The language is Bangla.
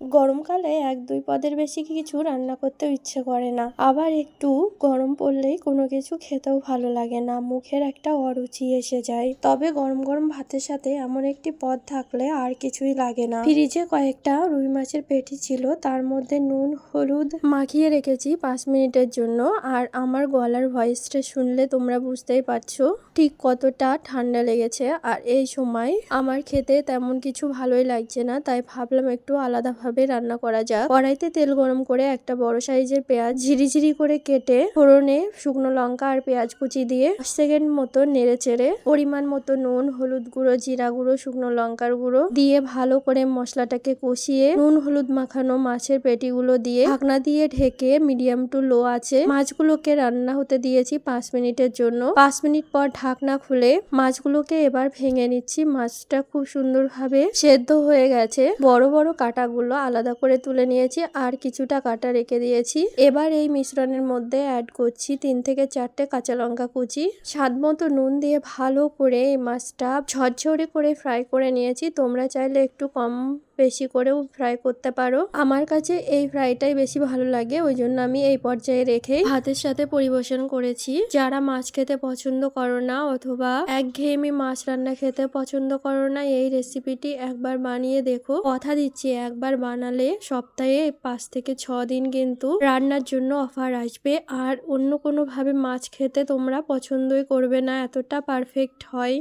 গরমকালে ১-২ পদের বেশি কিছু রান্না করতেও ইচ্ছে করে না। আবার একটু গরম পড়লেই কোনো কিছু খেতেও ভালো লাগে না, মুখের একটা অরুচি এসে যায়। তবে গরম গরম ভাতের সাথে এমন একটি পদ থাকলে আর কিছুই লাগে না। ফ্রিজে কয়েকটা রুই মাছের পেটি ছিল, তার মধ্যে নুন হলুদ মাখিয়ে রেখেছি ৫ মিনিটের জন্য। আর আমার গলার ভয়েসটা শুনলে তোমরা বুঝতেই পারছো ঠিক কতটা ঠান্ডা লেগেছে। আর এই সময় আমার খেতে তেমন কিছু ভালোই লাগছে না, তাই ভাবলাম একটু আলাদাভাবে রান্না করা যাক। কড়াইতে তেল গরম করে একটা বড় সাইজের পেঁয়াজ ঝিরিঝিরি করে কেটে ফোড়নে শুকনো লঙ্কা আর পেঁয়াজ কুচি দিয়ে 5 সেকেন্ড মতো নেড়ে চেড়ে পরিমাণ মতো নুন হলুদ গুঁড়ো জিরা গুঁড়ো শুকনো লঙ্কার গুঁড়ো দিয়ে ভালো করে মশলাটাকে কষিয়ে নুন হলুদ মাখানো মাছের পেটিগুলো দিয়ে ঢাকনা দিয়ে ঢেকে মিডিয়াম টু লো আছে মাছগুলোকে রান্না হতে দিয়েছি 5 মিনিটের জন্য। 5 মিনিট পর ঢাকনা খুলে মাছগুলোকে এবার ভেঙে নিচ্ছি। মাছটা খুব সুন্দরভাবে সেদ্ধ হয়ে গেছে। বড় বড় কাটাগুলো আলাদা করে তুলে নিয়েছি আর কিছুটা কাটা রেখে দিয়েছি। এবার এই মিশ্রণের মধ্যে অ্যাড করছি 3 থেকে 4টে কাঁচা লঙ্কা কুচি, স্বাদ মতো নুন দিয়ে ভালো করে এই মাছটা ঝরঝরে করে ফ্রাই করে নিয়েছি। তোমরা চাইলে একটু কম বেশি করেও ফ্রাই করতে পারো, আমার কাছে এই ফ্রাইটাই বেশি ভালো লাগে, ওই জন্য আমি এই পর্যায়ে রেখে ভাতের সাথে পরিবেশন করেছি। যারা মাছ খেতে পছন্দ করো না অথবা একঘেয়েমি মাছ রান্না খেতে পছন্দ করো না, এই রেসিপিটি একবার বানিয়ে দেখো। কথা দিচ্ছি একবার বানালে সপ্তাহে 5 থেকে 6 দিন কিন্তু রান্নার জন্য অফার আসবে। আর অন্য কোনো ভাবে মাছ খেতে তোমরা পছন্দই করবে না, এতটা পারফেক্ট হয়।